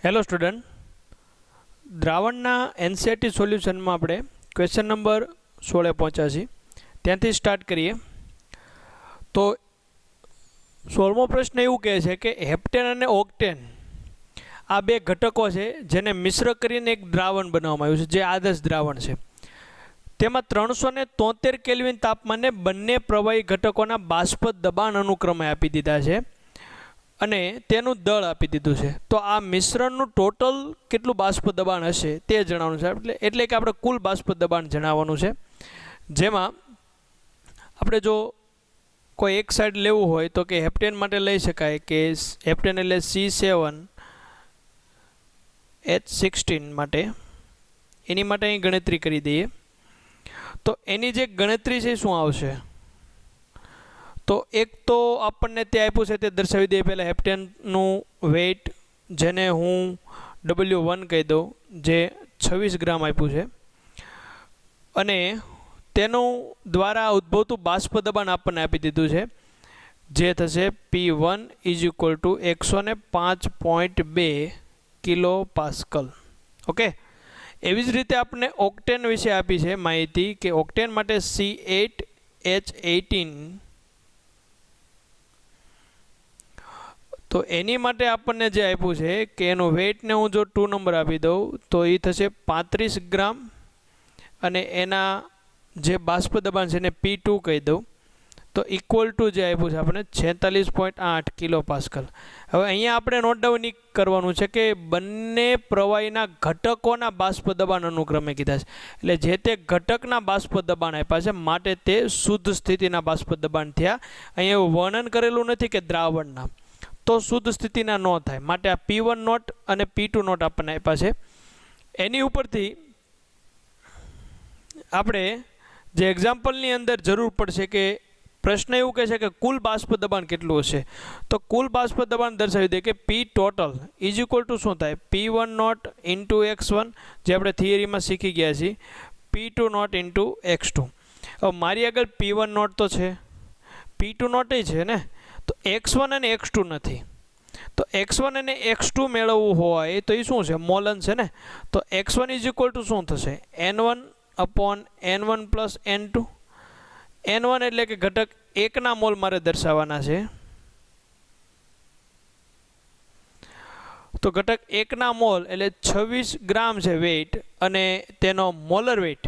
Hello student, દ્રાવણના NCERT સોલ્યુશનમાં આપણે question number 16 પહોંચ્યા છીએ. ત્યાંથી સ્ટાર્ટ કરીએ. તો 16મો પ્રશ્ન એવું કહે છે કે હેપ્ટેન અને ઓક્ટેન આ બે ઘટકો છે જેને મિશ્ર કરીને એક દ્રાવણ બનાવવામાં આવ્યું છે, જે આદર્શ દ્રાવણ છે. તેમાં 373 કેલ્વિન તાપમાને બંને પ્રવાહી ઘટકોના બાષ્પ દબાણ અનુક્રમે આપી દીધા છે અને તેનું દળ આપી દીધું છે. તો આ મિશ્રણનું ટોટલ કેટલું બાષ્પ દબાણ હશે તે જણાવવાનું છે. એટલે કે આપણે કુલ બાષ્પ દબાણ જણાવવાનું છે, જેમાં આપણે જો કોઈ એક સાઈડ લેવું હોય તો કે હેપ્ટેન માટે લઈ શકાય કે હેપ્ટેન એટલે C7H16 માટે, એની માટે અહીં ગણતરી કરી દઈએ. તો એની જે ગણતરી છે શું આવશે? તો એક તો આપણને તે આપ્યું છે તે દર્શાવી દઈએ. પહેલાં હેપ્ટેનનું વેઇટ, જેને હું W1 કહી દઉં, જે 26 ગ્રામ આપ્યું છે, અને તેનું દ્વારા ઉદ્ભવતું બાષ્પ દબાણ આપણને આપી દીધું છે, જે થશે P1 = 105.2 કિલો પાસ્કલ. ઓકે, એવી જ રીતે આપણે ઓક્ટેન વિશે આપી છે માહિતી કે ઓક્ટેન માટે C8H18, તો એની માટે આપણને જે આપ્યું છે કે એનું વેઇટને હું જો 2 નંબર આપી દઉં તો એ થશે 35 ગ્રામ, અને એના જે બાષ્પ દબાણ છે એને P2 કહી દઉં, તો ઇક્વલ ટુ જે આપ્યું છે આપણે 46.8 કિલો પાસ્કલ. હવે અહીંયા આપણે નોટ ડાઉન કરવાનું છે કે બંને પ્રવાહીના ઘટકોના બાષ્પ દબાણ અનુક્રમે કીધા છે. એટલે જે તે ઘટકના બાષ્પ દબાણ આપ્યા છે માટે તે શુદ્ધ સ્થિતિના બાષ્પ દબાણ થયા. અહીંયા એવું વર્ણન કરેલું નથી કે દ્રાવણના, તો શુદ્ધ સ્થિતિના ન થાય. માટે આ P1 નોટ અને P2 નોટ આપણને આપ્યા છે. એની ઉપરથી આપણે જે એક્ઝામ્પલની અંદર જરૂર પડશે કે પ્રશ્ન એવું કહે છે કે કુલ બાષ્પ દબાણ કેટલું હશે, તો કુલ બાષ્પ દબાણ દર્શાવી દે કે P ટોટલ = શું થાય? P1 નોટ ઇન્ટુ x1, જે આપણે થિયરીમાં શીખી ગયા છીએ, P2 નોટ ઇન્ટુ x2. હવે મારી આગળ P1 નોટ તો છે, P2 નોટ છે ને, તો x1 અને x2 નથી. તો x1 અને x2 મેળવવું હોય તો એ શું છે? મોલન છે ને. તો x1 = શું થશે? N1/N1 + N2. N1 એટલે કે ઘટક 1 મોલ મારે દર્શાવવાના છે. તો ઘટક 1 મોલ એટલે 26 ગ્રામ છે વેઇટ, અને તેનો મોલર વેઇટ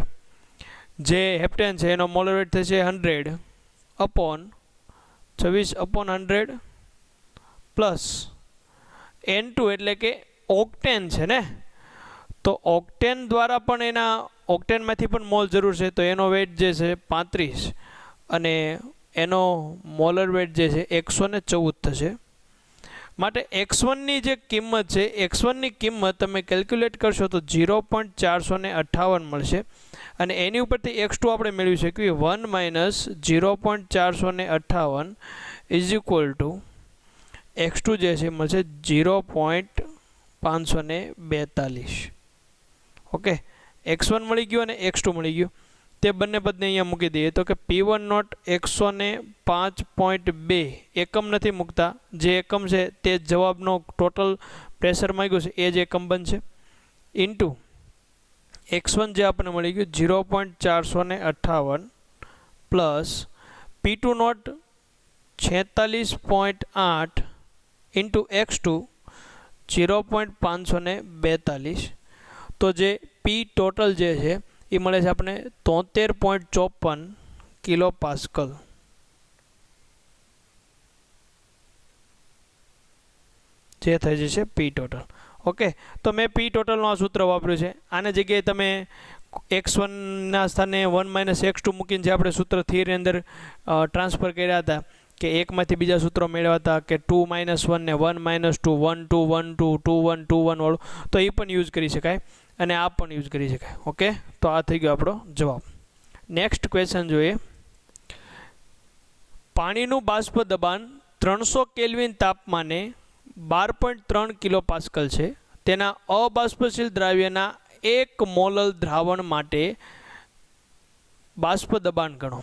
જે હેપ્ટેન છે એનો મોલર વેઇટ થશે 100/26/100 પ્લસ N2 એટલે કે ઓક્ટેન છે ને. તો ઓક્ટેન દ્વારા પણ એના ઓક્ટેનમાંથી પણ મોલ જરૂર છે, તો એનો વેઇટ જે છે 35, અને એનો મોલર વેઇટ જે છે 114 થશે. માટે x1ની જે કિંમત છે, x1ની કિંમત તમે કેલ્ક્યુલેટ કરશો તો 0.458 મળશે, અને એની ઉપરથી x2 આપણે મેળવી શકીએ 1 - 0.458 = x2 જે છે મળશે 0.542. ઓકે, x1 મળી ગયું અને x2 મળી ગયું. તે બંને પદને અહીંયા મૂકી દઈએ તો કે P1 નોટ 105.2 એકમ નથી મૂકતા, જે એકમ છે તે જવાબનો ટોટલ પ્રેશર માંગ્યું છે એ જ એકમ બનશે, ઇન્ટુ x1 જે આપણને મળી ગયું 0.458 plus P2 not 46.8 into x2 0.542. તો જે P ટોટલ જે છે એ મળે છે આપણે 73.54 કિલો પાસ્કલ. જે થઈ જશે P ટોટલ. ઓકે, તો મેં P ટોટલનું આ સૂત્ર વાપર્યું છે. આની જગ્યાએ તમે x1ના સ્થાને 1 - x2 મૂકીને જે આપણે સૂત્ર થિયરી અંદર ટ્રાન્સફર કર્યા હતા કે એકમાંથી બીજા સૂત્રો મેળવ્યા હતા કે 2 - 1 ને 1 - 2, 1 2 1 2 2 1 2 1 વાળું, તો એ પણ યુઝ કરી શકાય અને આ પણ યુઝ કરી શકાય. ઓકે, તો આ થઈ ગયો આપણો જવાબ. નેક્સ્ટ ક્વેશ્ચન જોઈએ. પાણીનું બાષ્પ દબાણ 300 કેલ્વિન તાપમાને 12.3 કિલો પાસ્કલ છે. તેના અબાષ્પશીલ દ્રાવ્યના 1 મોલર દ્રાવણ માટે બાષ્પ દબાણ ગણો.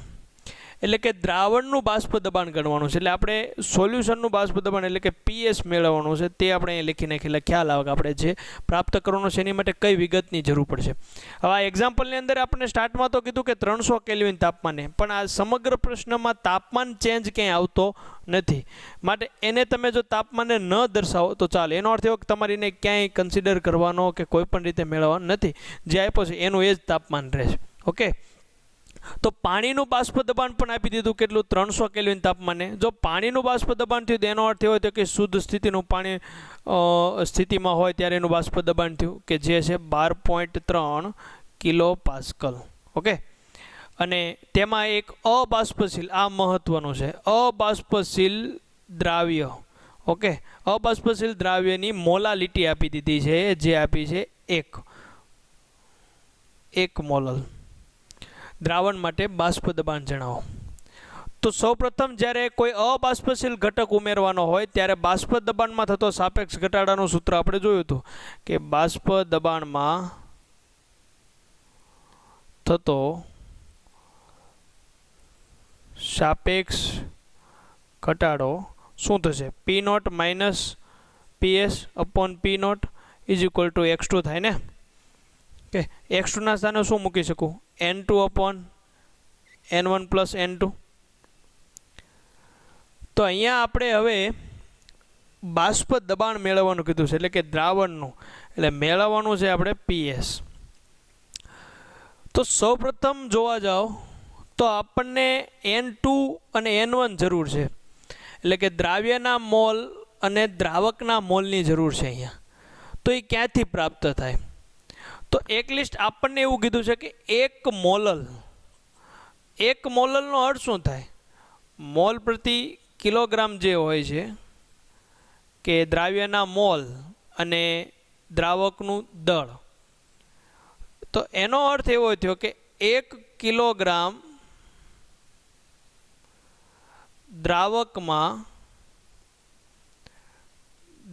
એટલે કે દ્રાવણનું બાષ્પ દબાણ ગણવાનું છે. એટલે આપણે સોલ્યુશનનું બાષ્પ દબાણ એટલે કે PS મેળવવાનું છે. તે આપણે અહીં લખી નાખીએ એટલે ખ્યાલ આવે કે આપણે જે પ્રાપ્ત કરવાનું છે એની માટે કઈ વિગતની જરૂર પડશે. હવે આ એક્ઝામ્પલની અંદર આપણે સ્ટાર્ટમાં તો કીધું કે 300 કેલ્વિન તાપમાને, પણ આ સમગ્ર પ્રશ્નમાં તાપમાન ચેન્જ ક્યાંય આવતો નથી. માટે એને તમે જો તાપમાને ન દર્શાવો તો ચાલે. એનો અર્થ એવો કે તમારે એને ક્યાંય કન્સિડર કરવાનો કે કોઈ પણ રીતે મેળવવાનો નથી. જે આપ્યો છે એનું એ જ તાપમાન રહેશે. ઓકે, તો પાણીનું બાષ્પ દબાણ પણ આપી દીધું કેટલું, 300 કેલ્વિન તાપમાને. જો પાણીનું બાષ્પ દબાણ થયું તો એનો અર્થ એવો થયો કે શુદ્ધ સ્થિતિનું પાણી સ્થિતિમાં હોય ત્યારે એનું બાષ્પ દબાણ થયું કે જે છે 12.3 કિલો પાસ્કલ. ઓકે, અને તેમાં એક અબાષ્પશીલ, આ મહત્વનું છે, અબાષ્પશીલ દ્રાવ્ય. ઓકે, અબાષ્પશીલ દ્રાવ્યની મોલાલિટી આપી દીધી છે, જે આપી છે 1 મોલલ. દ્રાવણ માટે બાષ્પ દબાણ જણાવો. તો સૌપ્રથમ જ્યારે કોઈ અબાષ્પશીલ ઘટક ઉમેરવાનો હોય ત્યારે બાષ્પ દબાણમાં થતો સાપેક્ષ ઘટાડાનું સૂત્ર આપણે જોયું હતું કે બાષ્પ દબાણમાં થતો સાપેક્ષ ઘટાડો શું થશે, P0 minus PS upon P0 is equal to x2 થાય ને. કે x2 ના સ્થાને શું મૂકી શકું, N2 upon N1 plus N2. તો અહીંયા આપણે હવે બાષ્પ દબાણ મેળવવાનું કીધું છે, એટલે કે દ્રાવણનું, એટલે મેળવવાનું છે આપણે PS. તો સૌપ્રથમ જોવા જાઓ તો આપણને N2 અને N1 જરૂર છે, એટલે કે દ્રાવ્યના મોલ અને દ્રાવકના મોલની જરૂર છે અહીંયા. તો એ ક્યાંથી પ્રાપ્ત થાય, તો એક લિસ્ટ આપણને એવું કીધું છે કે 1 મોલલ, 1 મોલલનો અર્થ શું થાય, મોલ પ્રતિ કિલોગ્રામ જે હોય છે કે દ્રાવ્યના મોલ અને દ્રાવકનું દળ. તો એનો અર્થ એવો થયો કે 1 કિલોગ્રામ દ્રાવકમાં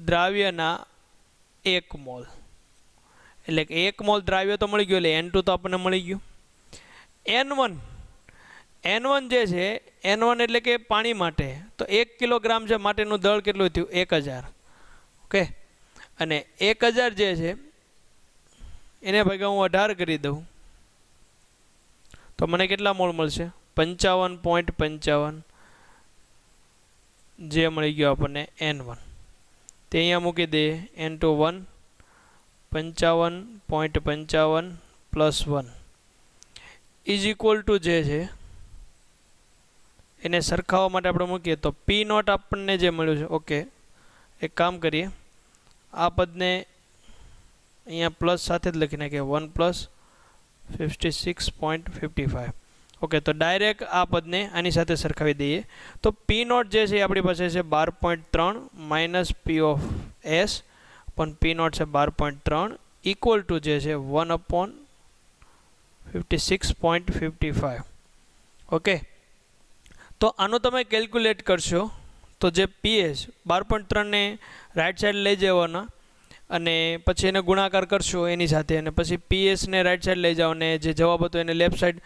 દ્રાવ્યના 1 મોલ, એટલે કે 1 મોલ દ્રાવ્ય તો મળી ગયું, એટલે N2 તો આપણને મળી ગયું. N1 જે છે, N1 એટલે કે પાણી માટે, તો 1 કિલોગ્રામ છે માટેનું દળ કેટલું થયું, 1000. ઓકે, અને 1000 જે છે એને ભાગ્યા હું 18 કરી દઉં તો મને કેટલા મોલ મળશે, 55.55, જે મળી ગયો આપણને N1. તે અહીંયા મૂકી દઈએ, N2 1 55.55 plus 1 is equal to જે છે એને સરખાવવા માટે આપણે મૂકીએ તો P0 આપણને જે મળ્યું છે. ઓકે, એક કામ કરીએ, આ પદને અહીંયા પ્લસ સાથે જ લખી નાખીએ, 1 પ્લસ 56.55. ઓકે, તો ડાયરેક્ટ આ પદને આની સાથે સરખાવી દઈએ તો P0 જે છે એ આપણી પાસે છે 12.3 માઇનસ P ઓફ S પણ P0 છે 12.3 ઇક્વલ ટુ જે છે 1 અપોન 56.55. ઓકે, તો આનું તમે કેલ્ક્યુલેટ કરશો તો જે PS 12.3 ને રાઈટ સાઈડ લઈ જવાના અને પછી એને ગુણાકાર કરશો એની સાથે, અને પછી PS ને રાઈટ સાઈડ લઈ જાઓ અને જે જવાબ હતો એને લેફ્ટ સાઈડ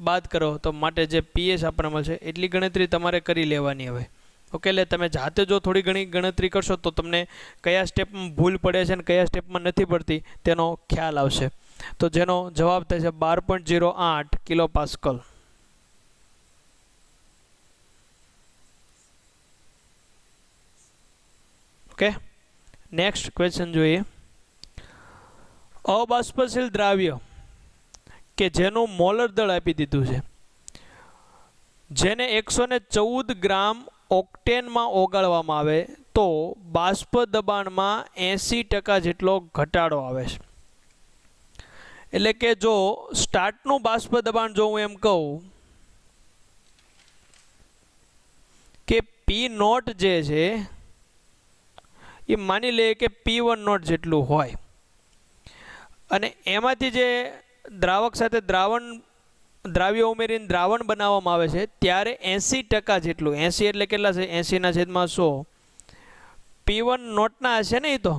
બાદ કરો, તો માટે જે PS આપણને મળશે એટલી ગણતરી તમારે કરી લેવાની હવે. ઓકે, એટલે તમે જાતે જો થોડી ઘણી ગણતરી કરશો તો તમને કયા સ્ટેપમાં ભૂલ પડે છે અને કયા સ્ટેપમાં નથી પડતી તેનો ખ્યાલ આવશે. તો જેનો જવાબ થાય છે 12.08 kilo pascal. Okay, next question જોઈએ. અબાષ્પશીલ દ્રાવ્ય કે જેનું મોલર દળ આપી દીધું છે, જેને 114 ગ્રામ ઓક્ટેનમાં ઓગાળવામાં આવે તો બાષ્પ દબાણમાં 80% જેટલો ઘટાડો આવે છે. એટલે કે જો સ્ટાર્ટનું બાષ્પ દબાણ જો હું એમ કહું કે P0 જે છે એ માની લે કે P1 જેટલું હોય, અને એમાંથી જે દ્રાવક સાથે દ્રાવ્ય ઉમેરીને દ્રાવણ બનાવવામાં આવે છે ત્યારે 80% જેટલું, 80 એટલે કેટલા છે, 80/100 P1 ના હશે ને, એ તો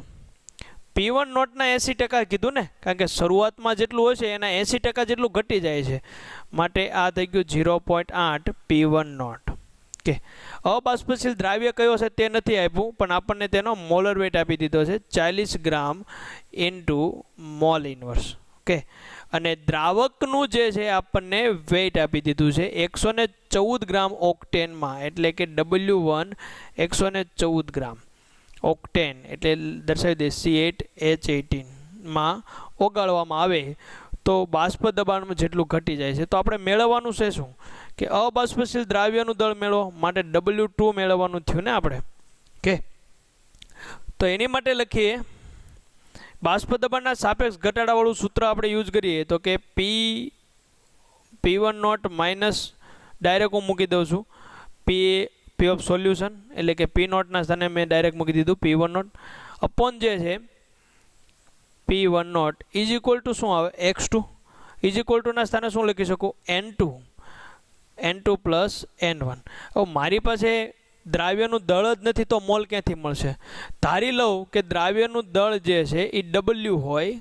P1 નોટના 80% કીધું ને, કારણ કે શરૂઆતમાં જેટલું હશે એના 80% જેટલું ઘટી જાય છે, માટે આ થઈ ગયું 0.8 P1 નોટ. કે અબાષ્પશીલ દ્રાવ્ય કયો છે તે નથી આપ્યું, પણ આપણને તેનો મોલર વેટ આપી દીધો છે 40 ગ્રામ ઇન્ટુ મોલ ઇનવર્સ. ઓકે, અને દ્રાવકનું જે છે આપણને વેઇટ આપી દીધું છે 114 ગ્રામ ઓક્ટેનમાં, એટલે કે W1 114 ગ્રામ. ઓક્ટેન એટલે દર્શાવી દે C8H18 માં ઓગાળવામાં આવે તો બાષ્પ દબાણમાં જેટલું ઘટી જાય છે. તો આપણે મેળવવાનું છે શું કે અબાષ્પશીલ દ્રાવ્યનું દળ મેળવો, માટે W2 મેળવવાનું થયું ને આપણે. કે તો એની માટે લખીએ બાષ્પ દબાણના સાપેક્ષ ઘટાડાવાળું સૂત્ર આપણે યુઝ કરીએ તો કે P1 નોટ માઇનસ, ડાયરેક્ટ હું મૂકી દઉં છું P ઓફ સોલ્યુશન, એટલે કે P નોટના સ્થાને મેં ડાયરેક્ટ મૂકી દીધું P1 નોટ અપોન જે છે P1 not is equal to શું આવે x2, ઇઝ ઇક્વલ ટુના સ્થાને શું લખી શકું N2 પ્લસ N1. હવે મારી પાસે દ્રાવ્યનું દળ જ નથી તો મોલ ક્યાંથી મળશે? ધારી લઉં કે દ્રાવ્યનું દળ જે છે એ W હોય,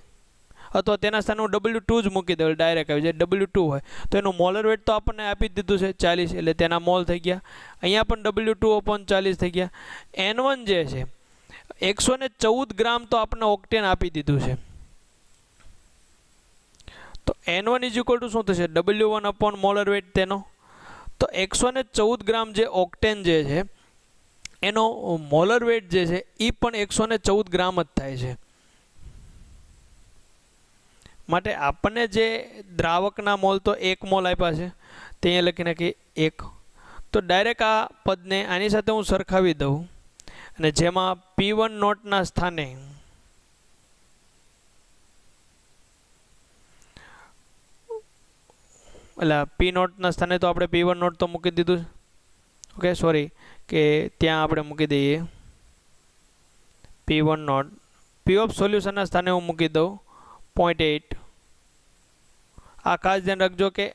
અથવા તેના સ્થાને હું W2 જ મૂકી દઉં, ડાયરેક્ટ આવી જાય W2 હોય, તો એનું મોલર વેટ તો આપણને આપી જ દીધું છે 40, એટલે તેના મોલ થઈ ગયા. અહીંયા પણ W2 upon 40 થઈ ગયા. N1 જે છે 114 ગ્રામ તો આપણને ઓક્ટેન આપી દીધું છે, તો N1 ઇઝ ઇક્વલ ટુ શું થશે W1 upon મોલર વેટ તેનો. તો 114 ગ્રામ જે ઓક્ટેન જે છે એનો મોલર વેટ જે છે એ પણ 114 ગ્રામ જ થાય છે. માટે આપણને જે દ્રાવકના મોલ તો 1 મોલ આપ્યા છે, તે અહીંયા લખી નાખીએ 1. તો ડાયરેક્ટ આ પદને આની સાથે હું સરખાવી દઉં, અને જેમાં P1 નોટના સ્થાને એટલે P નોટના સ્થાને તો આપણે P1 નોટ તો મૂકી દીધું. ઓકે, સોરી, કે ત્યાં આપણે મૂકી દઈએ P1 નોટ. P ઓફ સોલ્યુશનના સ્થાને હું મૂકી દઉં 0.8. આ ખાસ ધ્યાન રાખજો કે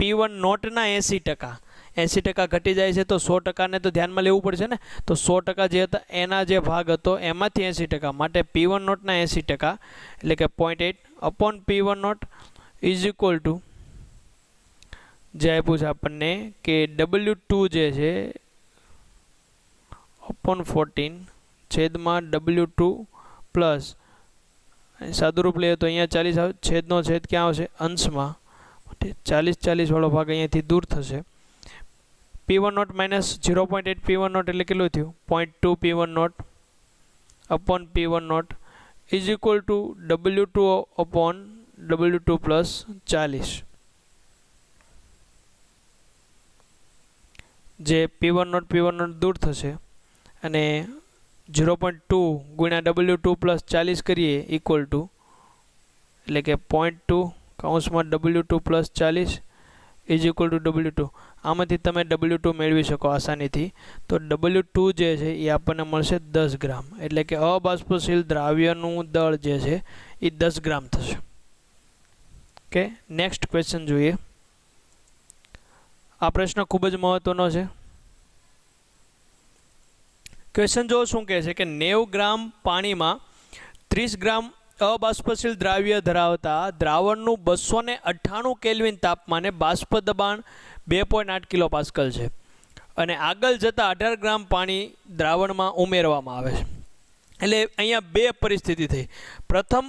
P1 નોટના 80% ઘટી જાય છે, તો 100%ને તો ધ્યાનમાં લેવું પડશે ને. તો 100% જે હતા એના જે ભાગ હતો એમાંથી 80%, માટે P1 નોટના 80%, એટલે કે 0.8 upon P1 not is equal to જે આપ્યું છે આપણને કે W2 જે છે અપોન 14 છેદમાં W2 પ્લસ, સાદુરૂપ લઈએ તો અહીંયા 40 આવે, છેદનો છેદ ક્યાં આવશે અંશમાં, માટે 40 વાળો ભાગ અહીંયાથી દૂર થશે. P1 not minus 0.8 P1 not એટલે કેટલું થયું 0.2 P1 not upon P1 not is equal to W2 upon W2 plus 40. જે P1 નોટ દૂર થશે અને 0.2 ગુણ્યા W2 પ્લસ 40 કરીએ ઇક્વલ ટુ, એટલે કે 0.2 કૌંસમાં W2 plus 40 is equal to W2. આમાંથી તમે W2 મેળવી શકો આસાનીથી. તો W2 જે છે એ આપણને મળશે 10 ગ્રામ, એટલે કે અબાષ્પશીલ દ્રાવ્યનું દળ જે છે એ 10 ગ્રામ થશે. ઓકે, નેક્સ્ટ ક્વેશ્ચન જોઈએ. આ પ્રશ્ન ખૂબ જ મહત્વનો છે. ક્વેશ્ચન જો શું કહે છે કે 90 ગ્રામ પાણીમાં 30 ગ્રામ અબાષ્પશીલ દ્રાવ્ય ધરાવતા દ્રાવણનું 298 કેલ્વિન તાપમાને બાષ્પ દબાણ 2.8 કિલો પાસ્કલ છે, અને આગળ જતાં 18 ગ્રામ પાણી દ્રાવણમાં ઉમેરવામાં આવે છે. એટલે અહીંયા બે પરિસ્થિતિ થઈ. પ્રથમ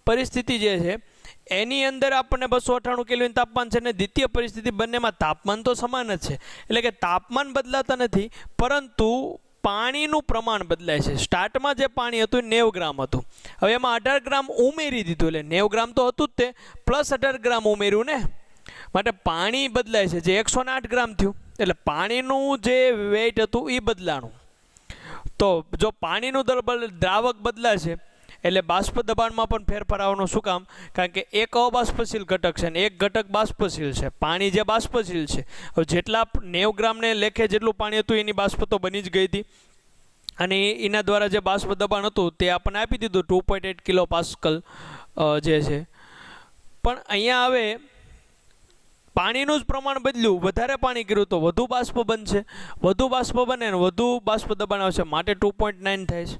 પરિસ્થિતિ જે છે એની અંદર આપણને 298 કેલ્વિન તાપમાન છે, ને દ્વિતીય પરિસ્થિતિ બંનેમાં તાપમાન તો સમાન જ છે, એટલે કે તાપમાન બદલાતા નથી, પરંતુ પાણીનું પ્રમાણ બદલાય છે. સ્ટાર્ટમાં જે પાણી હતું 90 ગ્રામ હતું, હવે એમાં 18 ગ્રામ ઉમેરી દીધું, એટલે 90 ગ્રામ તો હતું જ તે, પ્લસ 18 ગ્રામ ઉમેર્યું ને, માટે પાણી બદલાય છે, જે 108 ગ્રામ થયું. એટલે પાણીનું જે વેઇટ હતું એ બદલાણું. તો જો પાણીનું દ્રાવક બદલાશે એટલે બાષ્પ દબાણમાં પણ ફેરફાર આવવાનો. શું કામ? કારણ કે એક અબાષ્પશીલ ઘટક છે અને એક ઘટક બાષ્પશીલ છે. પાણી જે બાષ્પશીલ છે, હવે જેટલા 90 ગ્રામને લેખે જેટલું પાણી હતું એની બાષ્પ તો બની જ ગઈ હતી, અને એના દ્વારા જે બાષ્પ દબાણ હતું તે આપણને આપી દીધું 2.8 કિલો પાસ્કલ જે છે. પણ અહીંયા હવે પાણીનું જ પ્રમાણ બદલ્યું, વધારે પાણી કર્યું તો વધુ બાષ્પ બનશે, વધુ બાષ્પ બને ને વધુ બાષ્પ દબાણ આવશે, માટે 2.9 થાય છે.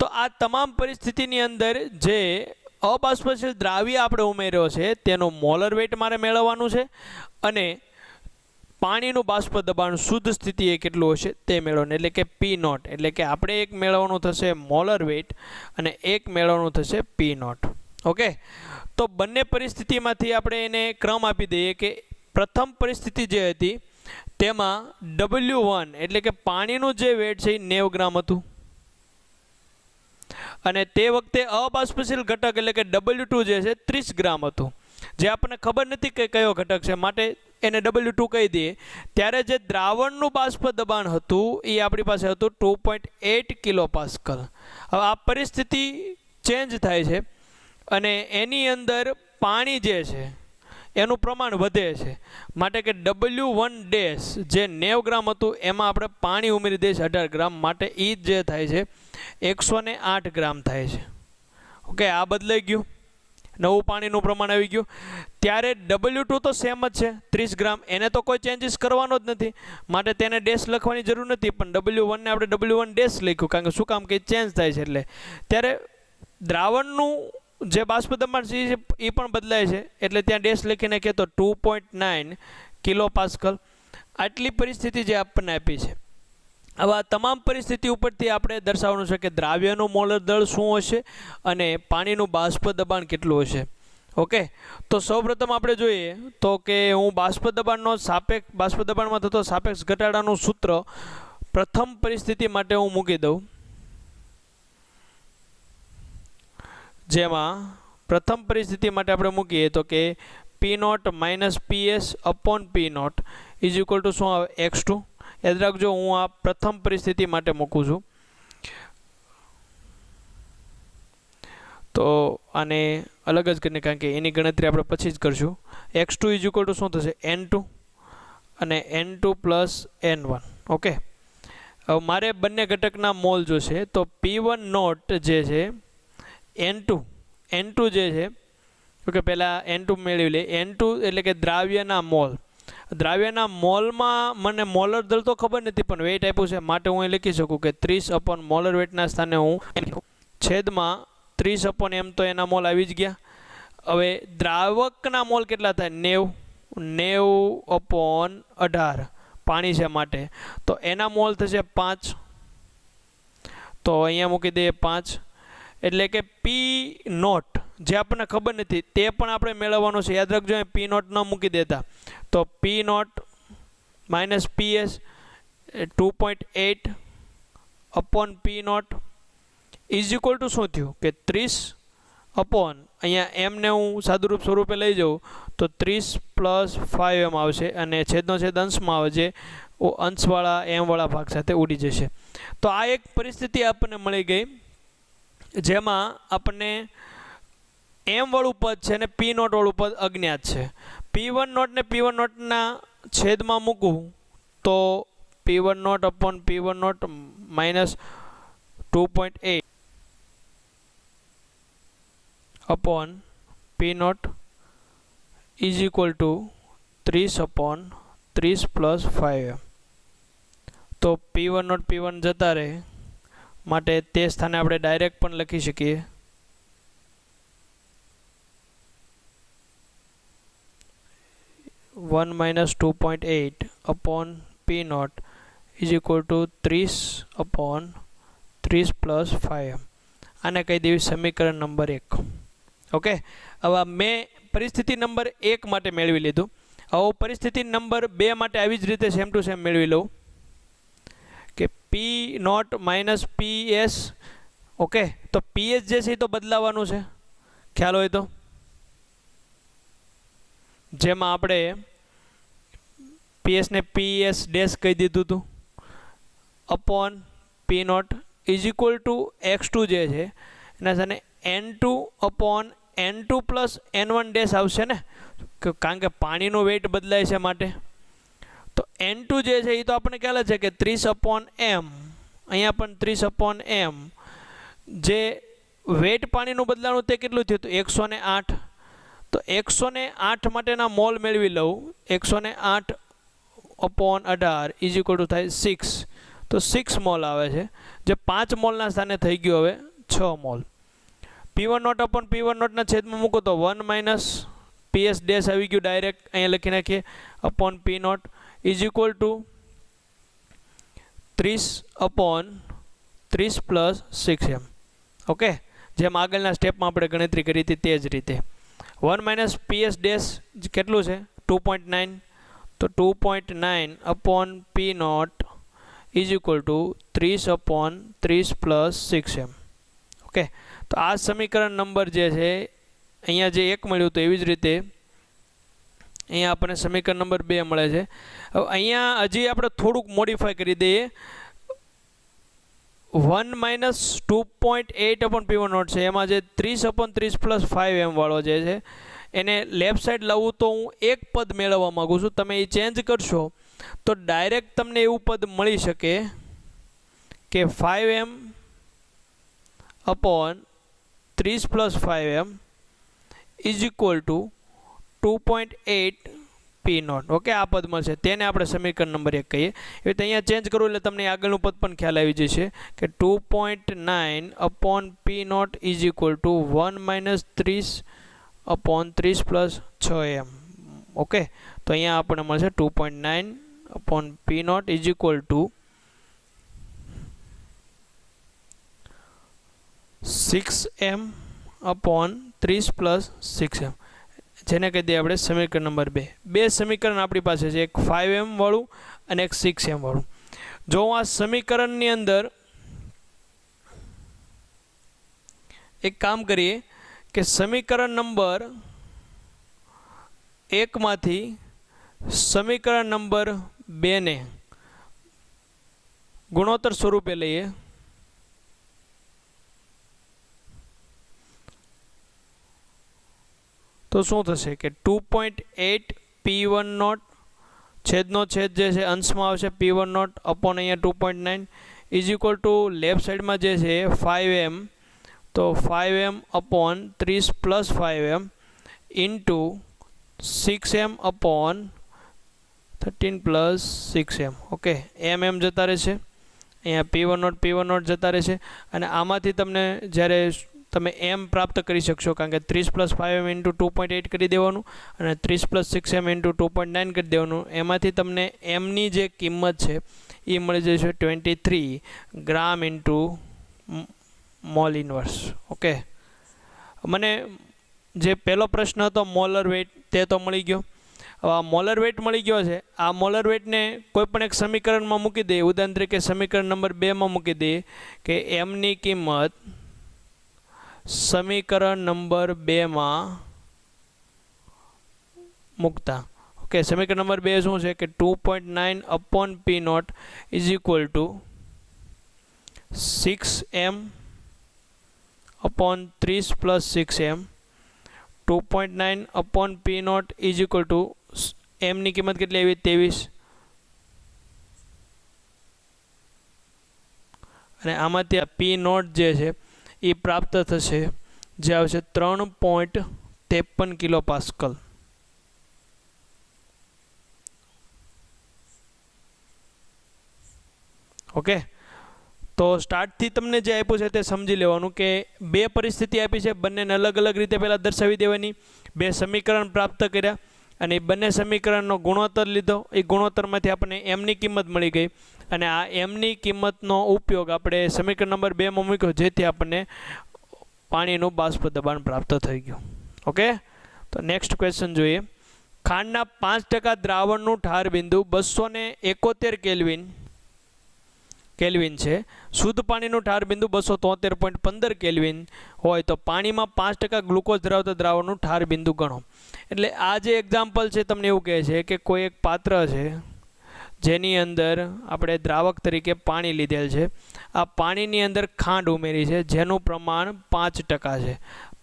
તો આ તમામ પરિસ્થિતિની અંદર જે અબાષ્પશીલ દ્રાવ્ય આપણે ઉમેર્યો છે તેનું મોલર વેઇટ મારે મેળવવાનું છે અને પાણીનું બાષ્પ દબાણ શુદ્ધ સ્થિતિએ કેટલું હશે તે મેળવવાનું, એટલે કે પી નોટ. એટલે કે આપણે એક મેળવવાનું થશે મોલર વેઇટ અને એક મેળવવાનું થશે પી નોટ. ઓકે, તો બંને પરિસ્થિતિમાંથી આપણે એને ક્રમ આપી દઈએ કે પ્રથમ પરિસ્થિતિ જે હતી તેમાં W1 એટલે કે પાણીનું જે વેટ છે એ 90 ગ્રામ હતું અને તે વખતે અબાષ્પશીલ ઘટક એટલે કે W2 જે છે 30 ગ્રામ હતું. જે આપણને ખબર નથી કે કયો ઘટક છે માટે એને W2 કહી દઈએ. ત્યારે જે દ્રાવણનું બાષ્પ દબાણ હતું એ આપણી પાસે હતું 2.8 કિલો પાસ્કલ. હવે આ પરિસ્થિતિ ચેન્જ થાય છે અને એની અંદર પાણી જે છે એનું પ્રમાણ વધે છે માટે કે W1 ડેશ જે 90 ગ્રામ હતું એમાં આપણે પાણી ઉમેરી દઈએ 18 ગ્રામ માટે એ જે થાય છે 108 ગ્રામ થાય છે. ઓકે, આ બદલાઈ ગયું, નવું પાણીનું પ્રમાણ આવી ગયું. ત્યારે W2 તો સેમ જ છે 30 ગ્રામ, એને તો કોઈ ચેન્જીસ કરવાનો જ નથી માટે તેને ડેશ લખવાની જરૂર નથી, પણ W1 ને આપણે W1 ડેશ લખ્યું કારણ કે શું કામ કે ચેન્જ થાય છે. એટલે ત્યારે દ્રાવણનું જે બાષ્પ દબાણ છે એ પણ બદલાય છે એટલે ત્યાં ડેશ લખીને કહે તો 2.9 કિલો પાસ્કલ. આટલી પરિસ્થિતિ જે આપણને આપી છે. હવે આ તમામ પરિસ્થિતિ ઉપરથી આપણે દર્શાવવાનું છે કે દ્રાવ્યનું મોલર દળ શું હશે અને પાણીનું બાષ્પ દબાણ કેટલું હશે. ઓકે, તો સૌપ્રથમ આપણે જોઈએ તો કે હું બાષ્પ દબાણમાં થતો સાપેક્ષ ઘટાડાનું સૂત્ર પ્રથમ પરિસ્થિતિ માટે હું મૂકી દઉં. જેમાં પ્રથમ પરિસ્થિતિ માટે આપણે મૂકીએ તો કે P naught minus PS upon P not is equal to શું આવે x2. યાદ રાખજો હું આ પ્રથમ પરિસ્થિતિ માટે મૂકું છું. તો આને અલગ જ કરીને કારણ કે એની ગણતરી આપણે પછી જ કરશું. x2 ઇઝ ઇક્વલ ટુ શું થશે n2 અને n2 પ્લસ n1. ઓકે, હવે મારે બંને ઘટકના મોલ જોશે તો P1 નોટ જે છે n2 જે છે. ઓકે, પહેલાં n2 મેળવી લે. n2 એટલે કે દ્રાવ્યના મોલ. દ્રાવ્યના મોલમાં મને મોલર દળ તો ખબર નથી પણ વેઇટ આપ્યું છે માટે હું એ લખી શકું કે 30 અપોન મોલર વેઇટના સ્થાને હું છેદમાં 30 અપોન m તો એના મોલ આવી જ ગયા. હવે દ્રાવકના મોલ કેટલા થાય 90 અપોન 18 પાણી છે માટે તો એના મોલ થશે 5. તો અહીંયા મૂકી દઈએ 5 એટલે કે પી નોટ જે આપણને ખબર નથી તે પણ આપણે મેળવવાનું છે. યાદ રાખજો પી નોટ ન મૂકી દેતા તો P naught minus PS 2.8 upon P not is equal to શું થયું કે 30 અપોન અહીંયા એમને હું સાદુરૂપ સ્વરૂપે લઈ જાઉં તો 30 પ્લસ 5m આવશે અને છેદનો છેદ અંશમાં આવે છે અંશવાળા એમવાળા ભાગ સાથે ઉડી જશે. તો આ એક પરિસ્થિતિ આપણને મળી ગઈ જેમાં આપણને એમ વાળું પદ છે અને પી નોટ વાળું પદ અજ્ઞાત છે. P1 નોટ ને P1 નોટના છેદમાં મૂકું તો P1 not upon P1 not minus 2.8 upon P not is equal to 30 upon 30 plus 5m. તો P1 નોટ P1 જતા રહે માટે તે સ્થાને આપણે ડાયરેક્ટ પણ લખી શકીએ 1 minus 2.8 upon P not is equal to 30 upon 30 plus 5m. આને કહી દેવી સમીકરણ નંબર 1. ઓકે, હવે મેં પરિસ્થિતિ નંબર 1 માટે મેળવી લીધું. હવે પરિસ્થિતિ નંબર 2 માટે આવી જ રીતે સેમ ટુ સેમ મેળવી લઉં કે P naught minus PS. Okay, તો PS જે છે એ તો બદલાવાનું છે ખ્યાલ હોય તો. જેમાં આપણે PS ને PS ડેશ કહી દીધું હતું upon P not is equal to x2 જે છે એના સાથે n2 upon n2 plus n1 dash આવશે ને કારણ કે પાણીનું વેઇટ બદલાય છે માટે. તો n2 જે છે એ તો આપણને ખ્યાલ છે કે 30 અપોન m, અહીંયા પણ 30 અપોન m. જે વેઇટ પાણીનું બદલાનું તે કેટલું થયું હતું 108. તો 108 માટેના મોલ મેળવી લઉં 108 અપોન 18 ઇઝ ઇક્વલ ટુ થાય 6. તો 6 મોલ આવે છે જે 5 મોલના સ્થાને થઈ ગયું હવે 6 mall. P1 not upon P1 નોટના છેદમાં મૂકો તો 1 માઇનસ PS ડેશ આવી ગયું ડાયરેક્ટ અહીંયા લખી નાખીએ upon P not is equal to 30 upon 30 plus 6m. Okay, જેમ આગળના સ્ટેપમાં આપણે ગણતરી કરી હતી તે જ રીતે 1 માઇનસ PS ડેશ કેટલું છે 2.9, તો 2.9 upon P not is equal to 30 upon 30 plus 6m. Okay, તો આ સમીકરણ નંબર જે છે અહીંયા જે 1 મળ્યું તો એવી જ રીતે અહીંયા આપણને સમીકરણ નંબર 2 મળે છે. હવે અહીંયા હજી આપણે થોડુંક મોડિફાય કરી દઈએ. 1 માઇનસ 2.8 અપોન P1 નોટ છે એમાં જે 30 અપોન 30 પ્લસ 5m વાળો જે છે એને લેફ્ટ સાઈડ લાવવું તો હું એક પદ મેળવવા માગું છું. તમે એ ચેન્જ કરશો તો ડાયરેક્ટ તમને એવું પદ મળી શકે કે 5m upon 30 plus 5m is equal to 2.8 P નોટ. ઓકે, આ પદ મળશે, તેને આપણે સમીકરણ નંબર 1 કહીએ. એ રીતે અહીંયા ચેન્જ કરવું એટલે તમને આગળનું પદ પણ ખ્યાલ આવી જશે કે 2.9 upon P not is equal to 1 minus 30 upon 30 plus 6m. Okay, તો અહીંયા આપણને મળશે 2.9 upon P not is equal to 6m upon 30 plus 6m, જેને કહી દઈએ આપણે સમીકરણ નંબર 2. બે સમીકરણ આપણી પાસે છે, એક 5m વાળું અને એક 6m વાળું. જો હું આ સમીકરણની અંદર એક કામ કરીએ કે સમીકરણ નંબર 1 માંથી સમીકરણ નંબર 2 ને ગુણોત્તર સ્વરૂપે લઈએ તો શું થશે કે 2.8 P1 નોટ છેદનો છેદ જે છે અંશમાં આવશે P1 નોટ અપોન અહીંયા 2.9 ઇઝ ઇક્વલ ટુ લેફ્ટ સાઈડમાં જે છે 5m, તો 5m upon 30 plus 5m into 6m upon 13 plus 6m. Okay, એમ જતા રહેશે, અહીંયા P1 નોટ જતા રહેશે અને આમાંથી તમને જ્યારે તમે m પ્રાપ્ત કરી શકશો કારણ કે 30 પ્લસ 5m ઇન્ટુ 2.8 કરી દેવાનું અને 30 પ્લસ 6m ઇન્ટુ 2.9 કરી દેવાનું. એમાંથી તમને mની જે કિંમત છે એ મળી જશે 23 ગ્રામ ઇન્ટુ મોલ ઇન્વર્સ. ઓકે, મને જે પહેલો પ્રશ્ન હતો મોલર વેઇટ તે તો મળી ગયો. હવે આ મોલર વેઇટ મળી ગયો છે, આ મોલર વેઇટને કોઈ પણ એક સમીકરણમાં મૂકી દઈએ. ઉદાહરણ તરીકે સમીકરણ નંબર 2માં મૂકી દઈએ કે mની કિંમત સમીકરણ નંબર 2માં મૂકતા. ઓકે, સમીકરણ નંબર 2 શું છે કે 2.9 upon P not is equal to 6m upon 30 plus 6m. 2.9 upon P not is equal to mની કિંમત કેટલી આવી 23 અને આમાંથી P નોટ જે છે એ પ્રાપ્ત થશે જે આવશે 3.53 કિલો પાસ્કલ. ઓકે, તો સ્ટાર્ટથી તમને જે આપ્યું છે તે સમજી લેવાનું કે બે પરિસ્થિતિ આપી છે, બંનેને અલગ અલગ રીતે પહેલાં દર્શાવી દેવાની. બે સમીકરણ પ્રાપ્ત કર્યા અને એ બંને સમીકરણનો ગુણોત્તર લીધો. એ ગુણોત્તરમાંથી આપણને mની કિંમત મળી ગઈ અને આ mની કિંમતનો ઉપયોગ આપણે સમીકરણ નંબર 2માં મૂક્યો જેથી આપણને પાણીનું બાષ્પ દબાણ પ્રાપ્ત થઈ ગયું. ઓકે, તો નેક્સ્ટ ક્વેશ્ચન જોઈએ. ખાંડના 5% દ્રાવણનું ઠાર બિંદુ 271 કેલ્વિન છે. શુદ્ધ પાણીનું ઠાર બિંદુ 273.15 કેલ્વિન હોય તો પાણીમાં 5% ગ્લુકોઝ ધરાવતા દ્રાવણનું ઠાર બિંદુ ગણો. એટલે આ જે એક્ઝામ્પલ છે તમને એવું કહે છે કે કોઈ એક પાત્ર છે જેની અંદર આપણે દ્રાવક તરીકે પાણી લીધેલ છે. આ પાણીની અંદર ખાંડ ઉમેરી છે જેનું પ્રમાણ 5% છે.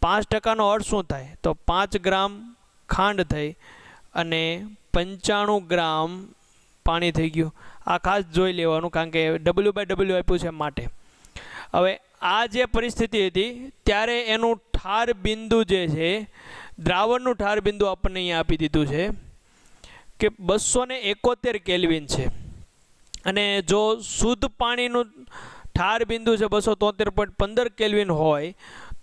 5%નો અર્થ શું થાય તો 5 ગ્રામ ખાંડ થઈ અને 95 ગ્રામ પાણી થઈ ગયું. આ ખાસ જોઈ લેવાનું કારણ કે W/W આપ્યું છે માટે. હવે આ જે પરિસ્થિતિ હતી ત્યારે એનું ઠાર બિંદુ જે છે દ્રાવણનું ઠાર બિંદુ આપણને અહીંયા આપી દીધું છે કે 271 કેલ્વિન છે અને જો શુદ્ધ પાણીનું ઠાર બિંદુ છે 273.15 કેલ્વિન હોય